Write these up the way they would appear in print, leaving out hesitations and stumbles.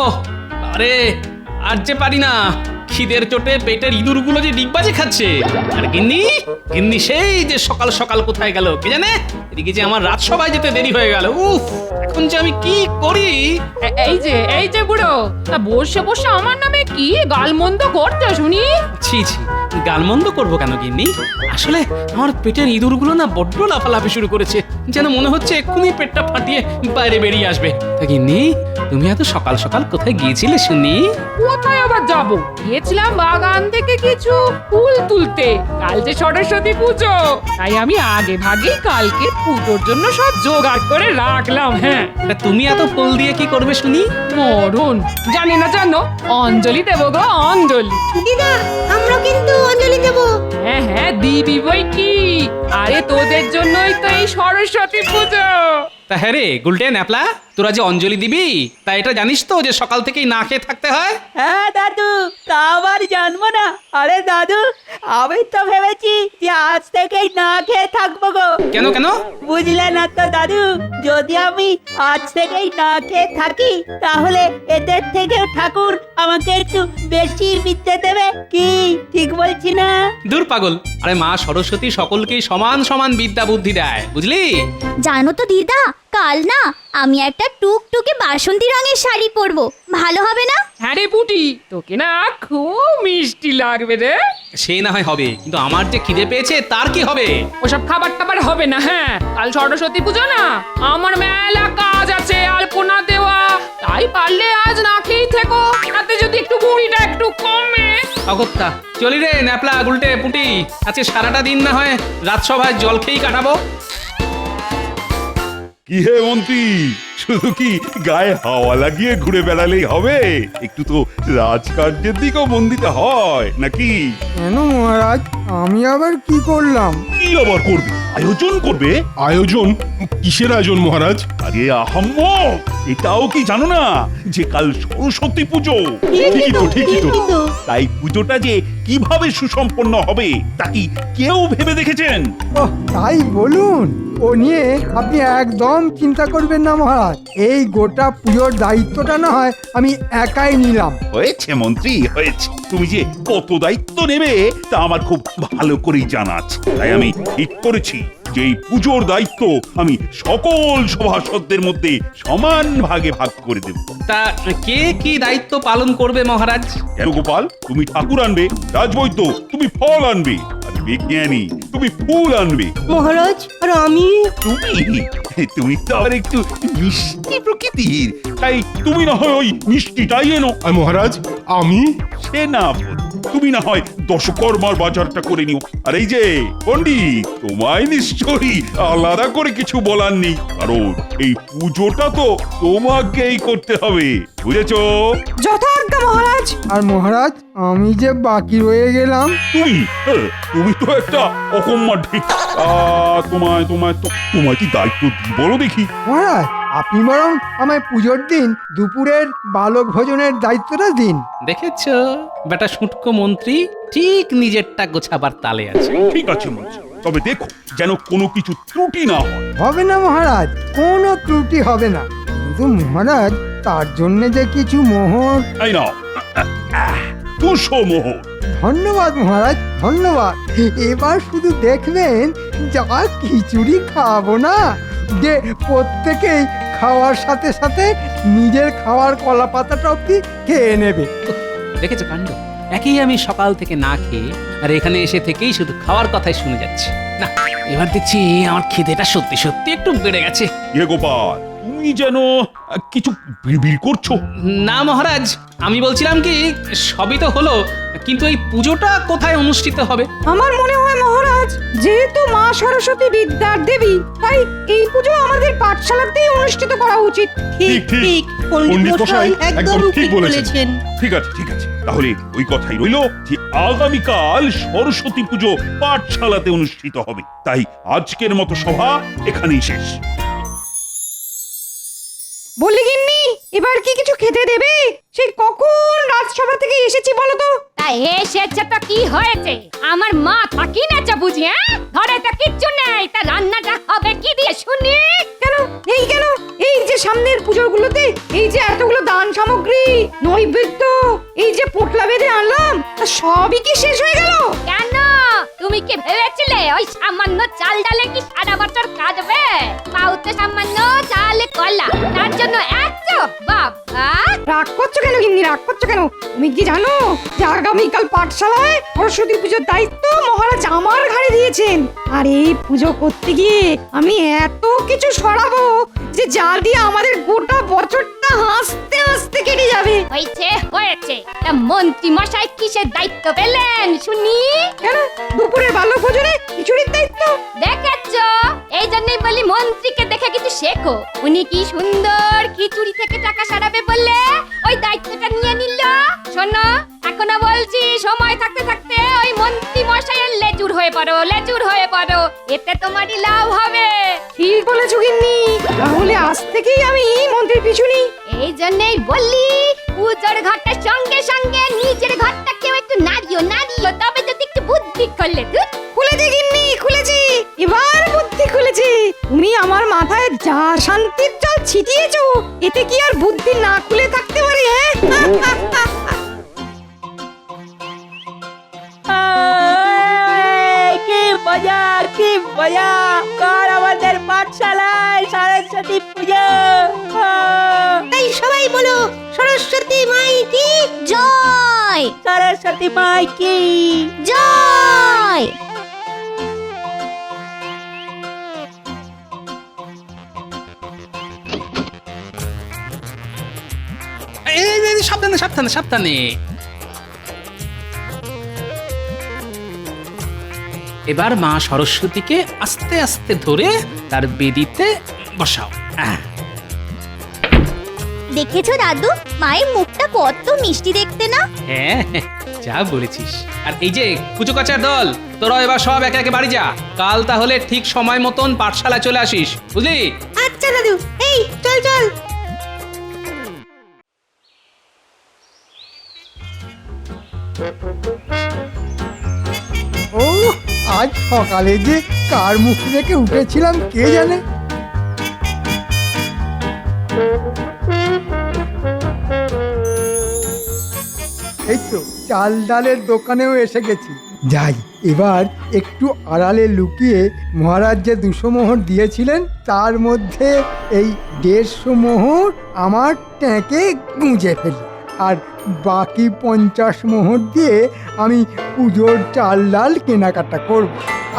ওহ আরে আর যে পারি না, খিদের চোটে পেটের ইঁদুরগুলো যে ডিগবাজি খাচ্ছে। আর গিন্নি গিন্নি সেই যে সকাল সকাল কোথায় গেল কে জানে, এদিকে যে আমার রাজসভায় যেতে দেরি হয়ে গেল। উফ, এখন যে আমি কি করি। এই যে বুড়ো, তা বসে বসে আমার নামে কি গালমন্দ করছো শুনি? ছি ছি, গালমন্দ করবো কেন গিন্নি? আসলে আমার পেটের ইঁদুরগুলো না বড্ড লাফালাফি শুরু করেছে, যেন মনে হচ্ছে এক্ষুনি পেটটা ফাটিয়ে বাইরে বেরিয়ে আসবে। তা গিন্নি, তুমি এত সকাল সকাল কোথায় গিয়েছিলে শুনি? কোথায় আবার যাবো, গিয়েছিলাম বাগান থেকে কিছু ফুল তুলতে। কাল যে সরস্বতী পুজো, তাই আমি আগে ভাগেই কালকে পুজোর জন্য সব জোগাড় করে রাখলাম। হ্যাঁ, তা তুমি এত ফুল দিয়ে কি করবে শুনি? মরণ জানি না, জানো অঞ্জলি দেবো গো, অঞ্জলি। দিদা, আমরা কিন্তু অঞ্জলি দেব। হ্যাঁ হ্যাঁ দিবি বই কি, আরে তোদের জন্যই তো এই সরস্বতী পুজো। তা হ্যাঁ রে গুলটে ন্যাপলা, তোরা যে অঞ্জলি দিবি তা এটা জানিস তো যে সকাল থেকেই না খেয়ে থাকতে হয়? হ্যাঁ দাদু, তা আবার জানবো না? আরে দাদু, আমি তো ভেবেছি যে আজ থেকেই না খেয়ে থাকবো গো। কেন কেন? বুঝলে না তো দাদু, যদি আমি আজ থেকেই না খেয়ে থাকি তাহলে এদের থেকেও ঠাকুর আমাকে একটু বেশি বিদ্যে দেবে। কি ঠিক বলছি না? দূর পাগল, আরে মা সরস্বতী সকলকেই সমান সমান বিদ্যা বুদ্ধি দেয়, বুঝলি? জানো তো দিদা, কাল না আমি একটা টুকটুকে বাসন্তী রঙের শাড়ি পরবো, ভালো হবে না? হ্যাঁ রে পুটি, তোকে না খুব মিষ্টি লাগবে রে। সে না হয় হবে, কিন্তু আমার যে খিদে পেয়েছে তার কি হবে? ওসব খাবার টাবার হবে না। হ্যাঁ, কাল সরস্বতী পুজো না, আমার মেলা কাজ আছে, আলপনা দেওয়া। তাই পারলে আজ না খেয়েই থেকো, তাতে যদি একটু বুড়িটা একটু কমে। অগত্যা চলি রে ন্যাপলা গুলটে পুটি, আজকে সারাটা দিন না হয় রাজসভায় জল খেয়েই কাটাবো। কি হে মন্ত্রী, শুধু কি গায়ে হাওয়া লাগিয়ে ঘুরে বেড়ালেই হবে? একটু তো রাজকার্যের দিকেও মন দিতে হয় নাকি? কেন মহারাজ, আমি আবার কি করলাম? কি আবার করবে? আয়োজন করবে। আয়োজন? কিসের আয়োজন মহারাজ? আরে আহাম্মক, এটাও কি জানো না যে কাল সরস্বতী পুজো? ঠিকই তো। তাই পুজোটা যে কিভাবে সুসম্পন্ন হবে তা কি কেউ ভেবে দেখেছেন? ওহ, তাই বলুন। ও নিয়ে আপনি একদম চিন্তা করবেন না মহারাজ, এই গোটা পুজোর দায়িত্বটা না হয় আমি একাই নিলাম। হয়েছে মন্ত্রী, হয়েছে। তুমি যে কত দায়িত্ব নেবে তা আমার খুব ভালো করেই জানা আছে। তাই আমি ঠিক করেছি যে এই পুজোর দায়িত্ব আমি সকল সভাসদদের মধ্যে সমান ভাগে ভাগ করে দেব। তা কে কি দায়িত্ব পালন করবে মহারাজ? কেন গোপাল, তুমি ঠাকুর আনবে, রাজবৈদ্য তুমি ফল আনবে, আর বিজ্ঞানী তুমি ফুল আনবে। মহারাজ, আর আমি? তুমি তো আবার একটু মিষ্টি প্রকৃতির, তাই তুমি না হয় ওই মিষ্টিটাই এনো। আর মহারাজ আমি? সে না বোধ, তুমি না হয় দশকর্মার বাজারটা করে নিও। আর এই যে পণ্ডিত, তোমায় নিশ্চয়ই আলাদা করে কিছু বলার নেই, কারণ এই পুজোটা তো তোমাকেই করতে হবে, বুঝেছো? যথাজ্ঞা মহারাজ। আর মহারাজ, আমি যে বাকি রয়ে গেলাম। তুমি তো একটা অকম্মা ঢেক। তোমায় কি দায়িত্ব দিই বলো দেখি? মহারাজ, আপনি বরং আমায় পুজোর দিন দুপুরের বালক ভোজনের দায়িত্বটা দিন। দেখেছো বেটা শুটকো মন্ত্রী ঠিক নিজেরটা গোছাবার তালে আছে। ঠিক আছে মন্ত্রী, তবে দেখো যেন কোনো কিছু ত্রুটি না হয়। হবে না মহারাজ, কোনো ত্রুটি হবে না। কিন্তু মহারাজ, তার জন্য যে কিছু মোহর। তাই নাও, 200 মোহর। ধন্যবাদ মহারাজ, ধন্যবাদ। এবার শুধু দেখবেন যা খিচুড়ি খাওয়াবো না, যে প্রত্যেকেই খাওয়ার সাথে সাথে নিজের খাওয়ার কলা পাতাটা অব্দি খেয়ে নেবে। দেখেছো কাণ্ড, একই আমি সকাল থেকে না খেয়ে আর এখানে এসে থেকেই শুধু খাওয়ার কথাই শুনে যাচ্ছি। না, এবার দেখছি আমার খিদেটা সত্যি সত্যি একটু বেড়ে গেছে। গোপাল, তুমি যেন কিছু বিড়বিড় করছো। না মহারাজ, আমি বলছিলাম কি সবই তো হলো, কিন্তু এই পুজোটা কোথায় অনুষ্ঠিত হবে? আমার মনে হয় মহারাজ, যেহেতু মা সরস্বতী বিদ্যার দেবী, তাই এই পুজো আমাদের পাঠশালাতেই অনুষ্ঠিত করা উচিত। ঠিক, পণ্ডিত মশাই একদম ঠিক বলেছেন। ঠিক আছে, তাহলে ওই কথাই রইলো যে আগামীকাল সরস্বতী পুজো পাঠশালাতে অনুষ্ঠিত হবে। তাই আজকের মতো সভা এখানেই শেষ। বলি গিন্নি, এবার কি কিছু খেতে দেবে? সেই কখন রাজসভা থেকে এসেছি বলো তো। তা এসেছে তো কি হয়েছে, আমার মা থাকি নেচে বুঝি? ঘরে তো কিচ্ছু নেই, তা রান্নাটা হবে কি দিয়ে শুনি? কেন এই যে সামনের পুজোগুলোতে এই যে এতগুলো দান সামগ্রী সামগ্রী নৈবেদ্য এই যে পোটলা বেঁধে আনলাম তা সবই কি শেষ হয়ে গেল? কেন তুমি কি ভেবেছিলে ওই সামান্য চাল ডালে কি সারা বছর কাটবে? পাউতে সামান্য চালে কলা, তার জন্য এত বাবা! রাগ করছো কেন গিন্নি, রাগ করছো কেন? তুমি কি জানো যে আগামীকাল পাঠশালায় সরস্বতী পুজোর দায়িত্ব মহারাজ আমার ঘাড়ে দিয়েছেন? আর এই পুজো করতে গিয়ে আমি এত কিছু সরাবো যে যা দিয়ে আমাদের গোটা বছরটা হাসতে হাসতে কেটে যাবে। হয়েছে তা মন্ত্রী মশাই কিসের দায়িত্ব পেলেন শুনি? কেন দুপুরের বাল্য ভোজনে খিচুড়ির দায়িত্ব? দেখেছ, এই জন্যই বলি মন্ত্রীকে দেখে কিছু শেখো। উনি কি সুন্দর খিচুড়ি থেকে টাকা সারাবে বললে ওই দায়িত্বটা নিয়ে নিল। শোনো, এখনো বলছি সময় থাকতে থাকতে ওই মন্ত্রী মশাইয়ের লেজুর হয়ে পড়ো, এতে তোমারই লাভ হবে। ঠিক বলেছো গিন্নি, তাহলে আজ থেকেই আমি মন্ত্রীর পিছু নিই। এই জন্যই বললি পুজোর ঘরটার সঙ্গে সঙ্গে নিজের ঘরটাকেও একটু নাড়িও, তবে যদি একটু বুদ্ধি করলে। খুলেছি গিন্নি, খুলেছি, এবার বুদ্ধি খুলেছি। তুমি আমার মাথায় যা শান্তির জল ছিটিয়েছো, এতে কি আর বুদ্ধি না খুলে থাকতে পারি? কি মজা, কি মজা! কাল আমাদের পাঠশালায় সরস্বতী পুজো। তাই সবাই বলো সরস্বতী মাই কি জয়, সরস্বতী মাই কি জয়। সাবধানে। এবার মা সরস্বতীকে আস্তে আস্তে ধরে তার বেদিতে বসাও। দেখেছো দাদু, মায়ের মুখটা কত মিষ্টি দেখতে না? হ্যাঁ, যা বলেছিস। আর এই যে কুচোকাচার দল, তোরা এবার সব একে একে বাড়ি যা। কাল তাহলে ঠিক সময় মতন পাঠশালায় চলে আসিস, বুঝলি? আচ্ছা দাদু, এই চল চল। ও আজ সকালে যে কার মুখ দেখে উঠেছিলাম কে জানে। এই তো চাল ডালের দোকানেও এসে গেছি। যাই, এবার একটু আড়ালে লুকিয়ে মহারাজ যে 200 মোহর দিয়েছিলেন তার মধ্যে এই 150 মোহর আমার ট্যাঁকে গুঁজে ফেলি, আর বাকি 50 মোহর দিয়ে আমি পুজোর চাল ডাল কেনাকাটা করব।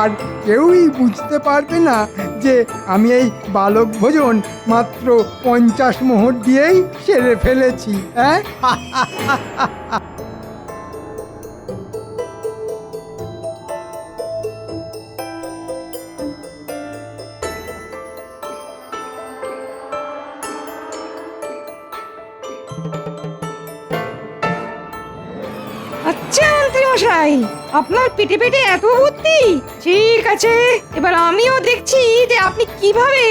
আর কেউই বুঝতে পারবে না যে আমি এই বালক ভোজন মাত্র 50 মোহর দিয়েই সেরে ফেলেছি। হ্যাঁ, আচ্ছা মন্ত্রী মশাই, আপনার পেটে পেটে এত বুদ্ধি। ঠিক আছে, এবার আমিও দেখছি যে আপনি কিভাবে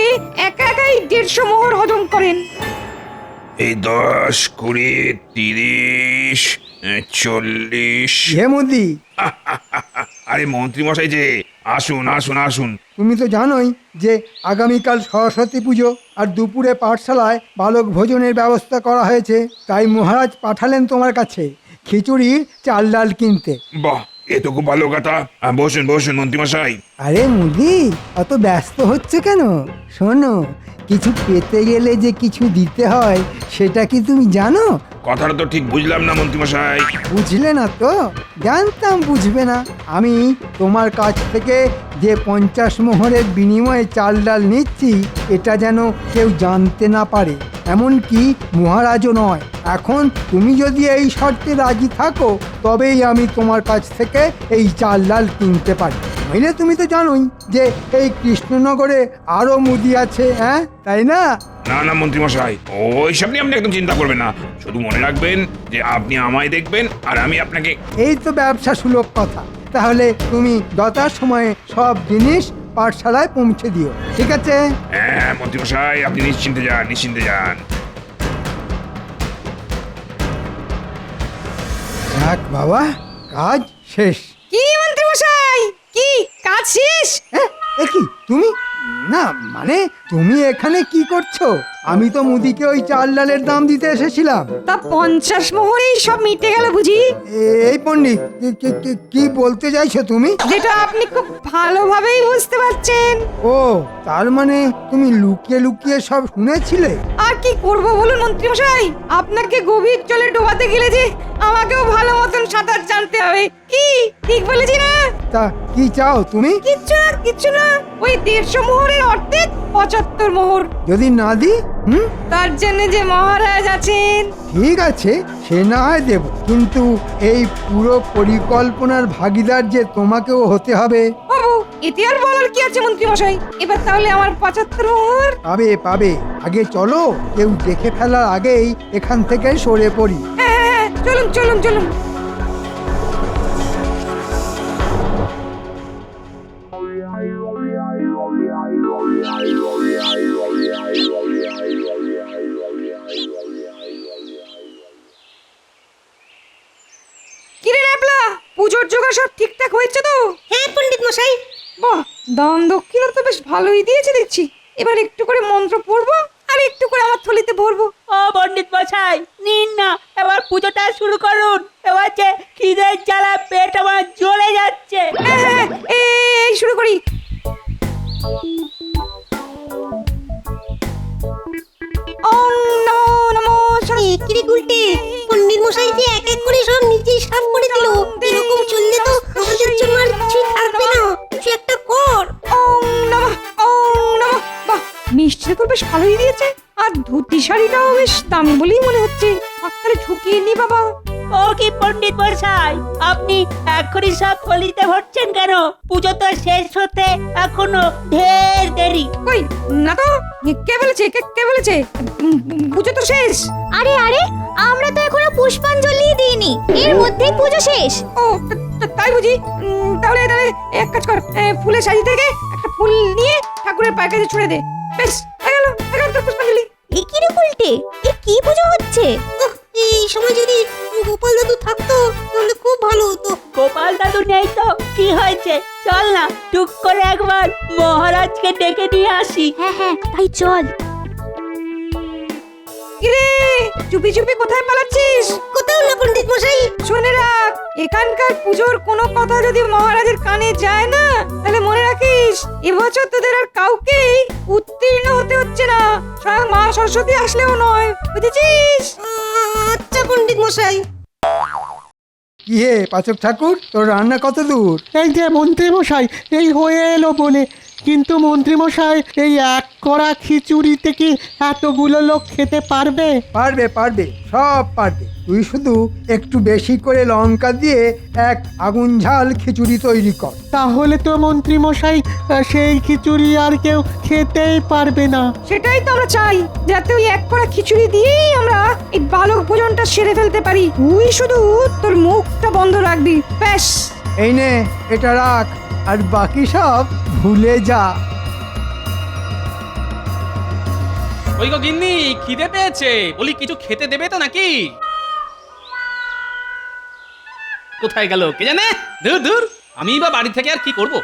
একা একাই 150 মোহর হজম করেন। এই 10, 20, 30, 40। হে মোদি, আরে মন্ত্রী মশাই যে, আসুন। তুমি তো জানোই যে আগামীকাল সরস্বতী পুজো, আর দুপুরে পাঠশালায় বালক ভোজনের ব্যবস্থা করা হয়েছে। তাই মহারাজ পাঠালেন তোমার কাছে খিচুড়ির চাল ডাল কিনতে। বাহ, এ তো খুব ভালো কথা। বসুন মন্ত্রী মশাই। আরে মুদি, অত ব্যস্ত হচ্ছে কেন? শোনো, কিছু পেতে গেলে যে কিছু দিতে হয় সেটা কি তুমি জানো? কথাটা তো ঠিক বুঝলাম না মন্ত্রী মশাই। বুঝলে না তো? জানতাম বুঝবে না। আমি তোমার কাছ থেকে যে 50 মোহরের বিনিময়ে চাল ডাল নিচ্ছি, এটা যেন কেউ জানতে না পারে, এমনকি মহারাজও নয়। এখন তুমি যদি এই শর্তে রাজি থাকো তবেই আমি তোমার কাছ থেকে এই চাল ডাল কিনতে পারি। নইলে তুমি তো জানোই যে এই কৃষ্ণনগরে আরো মুদি আছে, হ্যাঁ তাই না? না মন্ত্রী মশাই, ওইসব নিয়ে আপনি একদম চিন্তা করবেন না। শুধু মনে রাখবেন যে আপনি আমায় দেখবেন আর আমি আপনাকে। এই তো ব্যবসা সুলভ কথা। তাহলে তুমি যথার সময়ে সব জিনিস পাঠশালায় পৌঁছে দিও, ঠিক আছে? হ্যাঁ মন্ত্রী মশাই, আপনি নিশ্চিন্তে যান। যাক বাবা, কাজ শেষ। কি মন্ত্রী মশাই, কি কাজ শেষ? হ্যাঁ, এ কি তুমি? না মানে তুমি এখানে কি করছো? আমি তো মুদিকে ওই চাল ডালের দাম দিতে এসেছিলাম। তা 50 মোহরেই সব মিটে গেল বুঝি? এই পণ্ডিত, কি বলতে চাইছো তুমি? যেটা আপনি খুব ভালোভাবেই বুঝতে পারছেন। ও, তার মানে তুমি লুকিয়ে লুকিয়ে সব শুনেছিলে? আর কি করব বলুন মন্ত্রী মশাই, আপনাকে গভীর জলে ডোবাতে গেলে যে আমাকেও ভালো মতন সাঁতার জানতে হবে। কি ঠিক বলেছি না? তা কি চাও তুমি? কিচ্ছু না, ওই 150 মোহরের অর্ধেক 75 মোহর। যদি না দি? তার জন্য যে মহারাজ আছেন। ঠিক আছে, সে না হয় দেব, কিন্তু এই পুরো পরিকল্পনার ভাগীদার যে তোমাকেও হতে হবে। বাবু, এতে আর বলার কি আছে মন্ত্রী মশাই? এবার তাহলে আমার 75 মোহর। পাবে পাবে, আগে চলো, কেউ দেখে ফেলার আগেই এখান থেকে সরে পড়ি। হ্যাঁ, চলুন চলুন চলুন। কিরে ন্যাপলা, পুজোর জোগাড় সব ঠিকঠাক হয়েছে তো? হ্যাঁ পণ্ডিত মশাই। বাহ, দান দক্ষিণা তো বেশ ভালোই দিয়েছে দেখছি। এবার একটু করে মন্ত্র পড়বো আর একটু করে আমার থলিতে ভরবো। ও পণ্ডিত মশাই, নিন না, এবার পুজোটা শুরু করুন। এবার যে খিদের জ্বালা পেট আমার জ্বলে যাচ্ছে। হ্যাঁ, এই শুরু করি। ওম নমো নমো কিরে গুলটে, পণ্ডিত মশাই যে এক এক করে সব নিজেই সাফ করে দিল। এরকম চললে তো আমাদের জন্য আর কিছুই থাকবে না। কিছু একটা কর। ওম নমঃ ওম নমঃ। বাহ, মিষ্টিটা তো বেশ ভালোই দিয়েছে, আর ধুতি শাড়িটাও বেশ দামি বলেই মনে হচ্ছে। হাততালি ঝুঁকিয়ে নি বাবা। ও কি পণ্ডিত মশাই, আপনি এখনই সব থলিতে ভরছেন কেন? পুজো তো শেষ হতে এখনো ঢের দেরি। কই না তো, কে বলেছে? কে বলেছে পুজো তো শেষ? আরে আরে, আমরা তো এখনো পুষ্পাঞ্জলি দিইনি, এর মধ্যেই পুজো শেষ। ও তাই বুঝি? তাহলে এক কাজ কর, ফুলের সাজি থেকে একটা ফুল নিয়ে ঠাকুরের পায়ের কাছে ছুঁড়ে দে। বেশ, হয়ে গেল তোর পুষ্পাঞ্জলি। এ কি রে উল্টে, এ কি পুজো হচ্ছে? এই সময় যদি গোপাল দাদু থাকতো তাহলে খুব ভালো হতো। গোপাল দাদু নেই তো কি হয়েছে? চল না, টুক করে একবার মহারাজকে ডেকে নিয়ে আসি। হ্যাঁ হ্যাঁ, তাই চল। কিরে, চুপি চুপি কোথায় পালাচ্ছিস? কোথাও না পণ্ডিত মশাই। শুনে রাখ, এখানকার পুজোর কোনো কথা যদি মহারাজের কানে যায় না, তাহলে মনে রাখিস এবছর তোদের আর কাউকে উত্তীর্ণ হতে হচ্ছে না, স্বয়ং মা সরস্বতী আসলেও নয়, বুঝেছিস? আচ্ছা পণ্ডিত মশাই। কি হে পাচক ঠাকুর, তোর রান্না কত দূর? এই যে মন্ত্রী মশাই, এই হয়ে এলো বলে। কিন্তু মন্ত্রী মশাই, এই এক কড়া খিচুড়িতে কি এতগুলো লোক খেতে পারবে? পারবে পারবে, সব পারবে। তুই শুধু একটু বেশি করে লঙ্কা দিয়ে এক আগুন ঝাল খিচুড়ি তৈরি কর। তাহলে তো মন্ত্রী মশাই, সেই খিচুড়ি আর কেউ খেতেই পারবে না। সেটাই তো আমরা চাই, যাতে ওই এক কড়া খিচুড়ি দিয়েই আমরা এই বালক ভোজনটা সেরে ফেলতে পারি। তুই শুধু তোর মুখটা বন্ধ রাখবি, ব্যাস। এই নে, এটা রাখ, আর বাকি সব ভুলে যা। ওই গো গিন্নি, খিদে পেয়েছে, বলি কিছু খেতে দেবে তো নাকি? কোথায় গেল কে জানে? দূর দূর, আমি বা বাড়ি থেকে আর কি করব?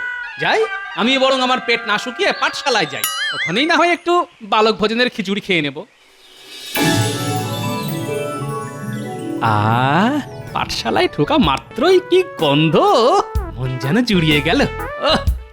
যাই, আমি বরং আমার পেট না শুকিয়ে পাঠশালায় যাই, ওখানেই না হয় একটু বালক ভোজনের খিচুড়ি খেয়ে নেব। পাঠশালায় ঢোকা মাত্রই কি গন্ধ, মন যেন জুড়িয়ে গেল।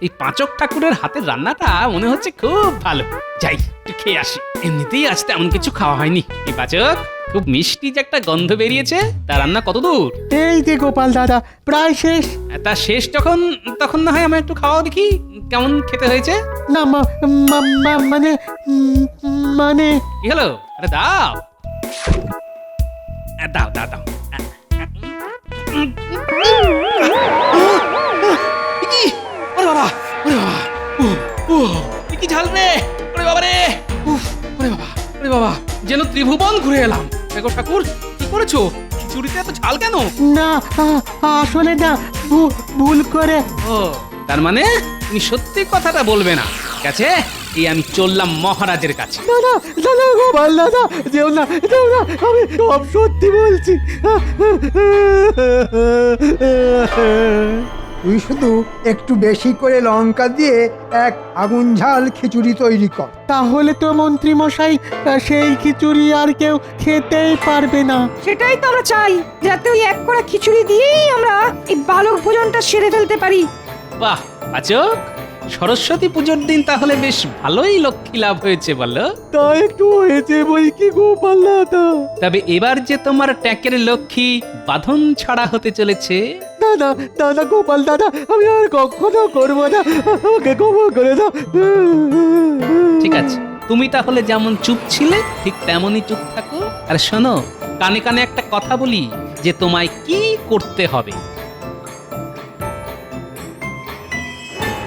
এই পাঁচক ঠাকুরের হাতের রান্নাটা মনে হচ্ছে খুব ভালো। যাই, একটু খেয়ে আসি। এমনিতেই আজ তেমন কিছু খাওয়া হয়নি। এই পাচক, খুব মিষ্টি যে একটা গন্ধ বেরিয়েছে, তার রান্না কত দূর? এই যে গোপাল দাদা, প্রায় শেষ। তা শেষ যখন, তখন না হয় আমার একটু খাওয়াও দেখি, কেমন খেতে হয়েছে। না মানে কি হলো? আরে দাও দাও দাও দাও। ওরে বাবা, ওরে বাবা, কি ঝাল রে! ওরে বাবা রে, ওরে বাবা, ওরে বাবা, যেন ত্রিভুবন ঘুরে এলাম। দেখো ঠাকুর, কি করেছো? খিচুড়িতে এত ঝাল কেন? না, আসলে না, ভুল করে। ও, তার মানে তুমি সত্যি কথাটা বলবে না? ঠিক আছে, এই আমি চললাম মহারাজের কাছে। দাদা দাদা, গোপাল দাদা, যেও না, যেও না, আমি সব সত্যি বলছি। তুই শুধু একটু বেশি করে লঙ্কা দিয়ে এক আগুন ঝাল খিচুড়ি তৈরি কর। তাহলে তো মন্ত্রী মশাই সেই খিচুড়ি আর কেউ খেতেই পারবে না। সেটাই তো আমরা চাই, যাতে ওই এক কড়া খিচুড়ি দিয়েই আমরা এই বালক ভোজনটা সেরে ফেলতে পারি। বাহ পাচক, সরস্বতী পুজোর দিন তাহলে বেশ ভালোই লক্ষ্মী লাভ হয়েছে বলো। তা একটু হয়েছে বই কি গোপাল দাদা। তবে এবার যে তোমার ট্যাঁকের লক্ষ্মী বাঁধন ছাড়া হতে চলেছে। দাদা দাদা গোপাল দাদা, আমি আর কখনো করবো না, আমাকে ক্ষমা করে দাও। ঠিক আছে, তুমি তাহলে যেমন চুপ ছিলে ঠিক তেমনই চুপ থাকো। আর শোনো, কানে কানে একটা কথা বলি, যে তোমায় কি করতে হবে।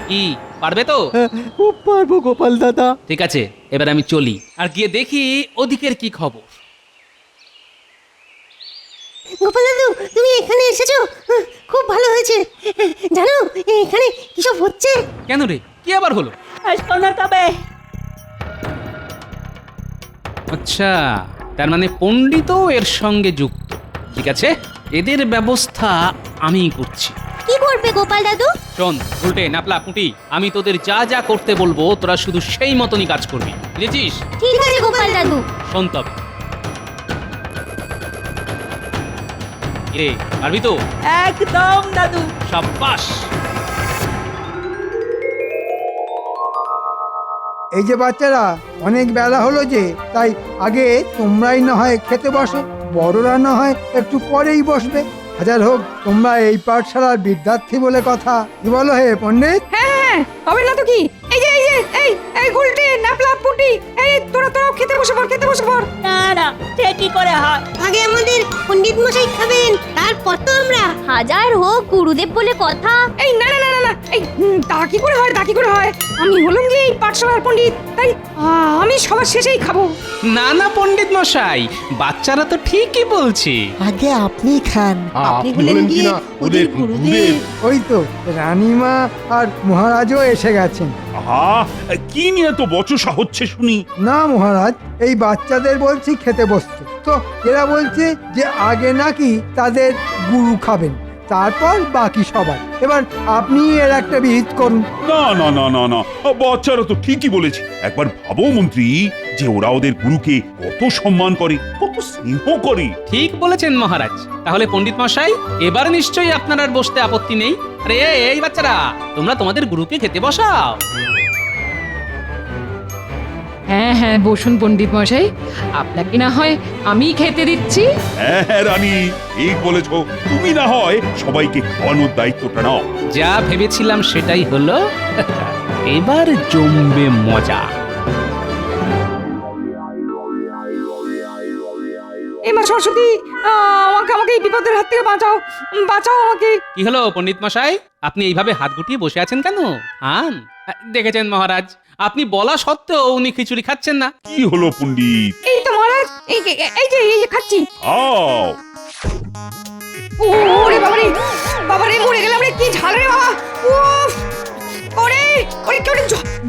কি পারবে তো? খুব পারবো গোপাল দাদা। ঠিক আছে, এবার আমি চলি আর গিয়ে দেখি ওদিকের কি খবর। গোপাল দাদু, তুমি এখানে এসেছো, খুব ভালো হয়েছে। জানো এখানে কিসব হচ্ছে? কেন রে, কি আবার হলো? শোনো তবে, আচ্ছা, তার মানে পণ্ডিতও এর সঙ্গে যুক্ত। ঠিক আছে, এদের ব্যবস্থা আমি করছি। কি করবে গোপাল দাদু? শোন উল্টে নাপলা পুঁটি, আমি তোদের যা যা করতে বলবো তোরা শুধু সেই মতনই কাজ করবি, বুঝেছিস? ঠিক আছে গোপাল দাদু। শোন তবে, রে পারবি তো? একদম দাদু। সাব্বাস। এই যে বাচ্চারা, অনেক বেলা হলো যে, তাই আগে তোমরাই না হয় খেতে বসো, বড়রা না হয় একটু পরেই বসবে। হাজার হোক তোমরা এই পাঠশালার বিদ্যার্থী বলে কথা। কি বলো হে পণ্ডিত? হ্যাঁ, হবে না তো কি? এই যে এই গুলটে নাপলা পুটি, এই তোরাও খেতে বসে পড়, খেতে বসে পড়। না না, সে কি করে হয়? আগে আমাদের পণ্ডিত মশাই খাবেন, তারপর তো আমরা। হাজার হোক গুরুদেব বলে কথা। এই না, এই তা কি করে হয়, তা কি করে হয়? আমি হলাম যে এই পাঠশালার পণ্ডিত, তাই আমি সবার শেষেই খাবো। না না পণ্ডিত মশাই, বাচ্চারা তো ঠিকই বলছে। আগে আপনি খান। আপনি হলেন কিনা ওদের গুরুদেব। ওই তো রানীমা আর মহারাজও এসে গেছেন। আহা, কি নিয়ে তো বচসা হচ্ছে শুনি? না মহারাজ, এই বাচ্চাদের বলছি খেতে বসতে, তো এরা বলছে যে আগে নাকি তাদের গুরু খাবেন, তারপর বাকি সবাই। এবার আপনি এর একটা বিহিত করুন। না না না না না, বাচ্চারা তো ঠিকই বলেছে। একবার ভাবো মন্ত্রী, যে ওরা ওদের গুরুকে কত সম্মান করে, কত স্নেহ করে। ঠিক বলেছেন মহারাজ। তাহলে পণ্ডিত মশাই, এবার নিশ্চয়ই আপনার আর বসতে আপত্তি নেই। আরে এই বাচ্চারা, তোমরা তোমাদের গুরুকে খেতে বসাও। হ্যাঁ হ্যাঁ, বসুন পণ্ডিত মশাই, আপনাকে না হয় আমি খেতে দিচ্ছি। হ্যাঁ হ্যাঁ রানী, ঠিক বলেছ। তুমি না হয় সবাইকে খাওয়ানোর দায়িত্বটা নাও। যা ভেবেছিলাম সেটাই হলো। এবার জমবে মজা। এমা সরস্বতী, আমাকে এই বিপদের হাত থেকে বাঁচাও, বাঁচাও আমাকে। কি হলো পণ্ডিত মশাই, আপনি এইভাবে হাত গুটিয়ে বসে আছেন কেন? আন, দেখেছেন মহারাজ, আপনি বলা সত্ত্বেও উনি খিচুড়ি খাচ্ছেন না। কি হলো পণ্ডিত? এই তো মহারাজ, এই যে খাচ্ছি। খাও। ওরে বাবারে মরে গেলাম রে, কি ঝাল রে বাবা। উফ, ওরে কেউ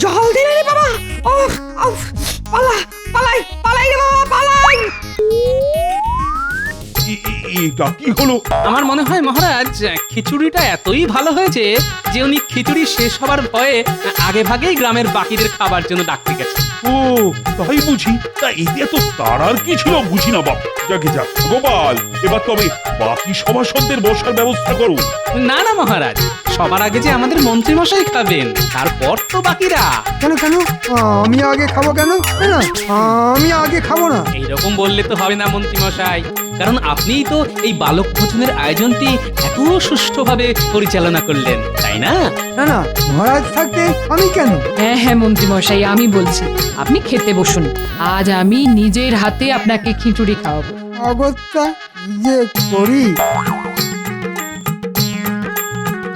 জল দিলে রে বাবা। উফ, পালাই রে বাবা, পালাই। এটা কি হলো? আমার মনে হয় মহারাজ, খিচুড়িটা এতই ভালো হয়েছে যে উনি খিচুড়ি শেষ হবার ভয়ে আগে ভাগেই গ্রামের বাকিদের খাবার জন্য ডাকতে গেছে। ও তাই বুঝি? তা এতে এত তাড়ার কি ছিল বুঝি না বাপ। যাকে যাক গোপাল, এবার তবে বাকি সভাসদদের বসার ব্যবস্থা করো। না না মহারাজ, সবার আগে যে আমাদের মন্ত্রী মশাই খাবেন, তারপর তো বাকিরা। কেন আমি আগে খাবো কেন? না, আমি আগে খাবো না। এইরকম বললে তো হবে না মন্ত্রী মশাই, কারণ আপনিই তো এই বালক ভোজনের আয়োজনটি এত সুষ্ঠুভাবে পরিচালনা করলেন, তাই না? না না, মহারাজ থাকতে আমি কেন? হ্যাঁ হ্যাঁ মন্ত্রী মশাই, আমি বলছি আপনি খেতে বসুন। আজ আমি নিজের হাতে আপনাকে খিচুড়ি খাওয়াবো। অগত্যা যে করি।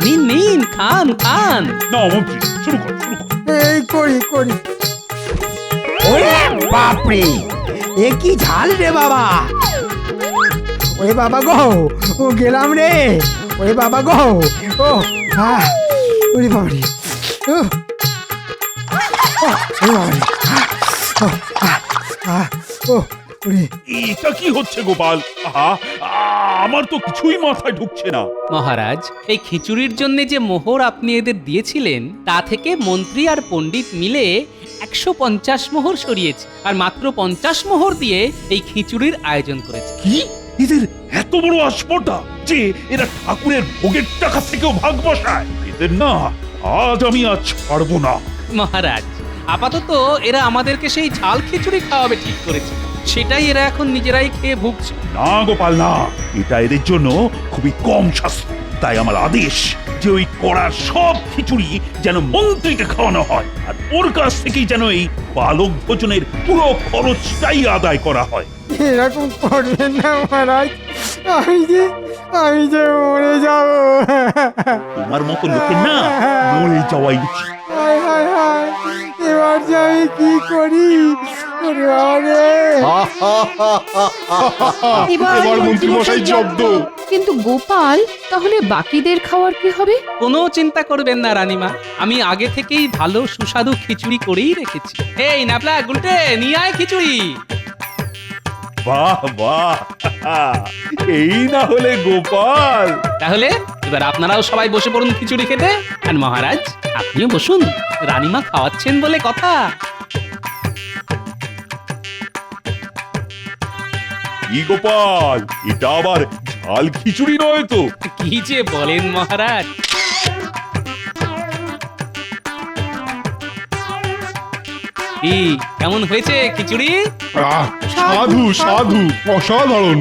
নিন নিন, খান খান। না মন্ত্রী, শুরু কর। এই করি। ওরে বাপরে, এ কি ঝাল রে বাবা। ওরে বাবা গো, ও গেলাম রে। ওরে বাবা গো, ও ওরে বাবারে, ও বাবারে, ও ওরে। এটা কি হচ্ছে গোপাল? আহা, আমার তো কিছুই মাথায় ঢুকছে না। মহারাজ, এই খিচুড়ির জন্য যে মোহর আপনি এদের দিয়েছিলেন তা থেকে মন্ত্রী আর পণ্ডিত মিলে 150 মোহর সরিয়েছে, আর মাত্র 50 মোহর দিয়ে এই খিচুড়ির আয়োজন করেছে। কি এদের এত বড় আসপর্দা যে এরা ঠাকুরের ভোগের টাকা থেকেও ভাগ বসায়? এদের না আজ আমি ছাড়বো না। মহারাজ, আপাতত এরা আমাদেরকে সেই ঝাল খিচুড়ি খাওয়াবে ঠিক করেছে, সেটাই এরা এখন নিজেরাই খেয়ে ভুগছে। না গোপাল না, এটা এদের জন্য খুবই কম শাস্তি। তাই আমার আদেশ যে ওই কড়ার সব খিচুড়ি যেন মন্ত্রীকে খাওয়ানো হয়, আর ওর কাছ থেকেই যেন এই বালক ভোজনের পুরো খরচটাই আদায় করা হয়। এরকম করবেন না মহারাজ, আমি যে মরে যাব। তোমার মতো লোকের না মরে যাওয়াই উচিত। হায় হায় হায়, এবার যে আমি কি করি? ওরে বাবারে! এবার মন্ত্রী মশাই জব্দ। কিন্তু গোপাল, তাহলে বাকিদের খাওয়ার কি হবে? কোনো চিন্তা করবেন না রানীমা, আমি আগে থেকেই ভালো সুস্বাদু খিচুড়ি করেই রেখেছি। এই নাপলা গুলটে, নিয়ে আয় খিচুড়ি। বাহ বাহ, এই না হলে গোপাল। তাহলে এবার আপনারাও সবাই বসে পড়ুন খিচুড়ি খেতে। আর মহারাজ, আপনিও বসুন, রানীমা খাওয়াচ্ছেন বলে কথা। কি গোপাল, এটা আবার ঝাল খিচুড়ি নয় তো? কি যে বলেন মহারাজ। কি কেমন হয়েছে খিচুড়ি? সাধু সাধু, অসাধারণ।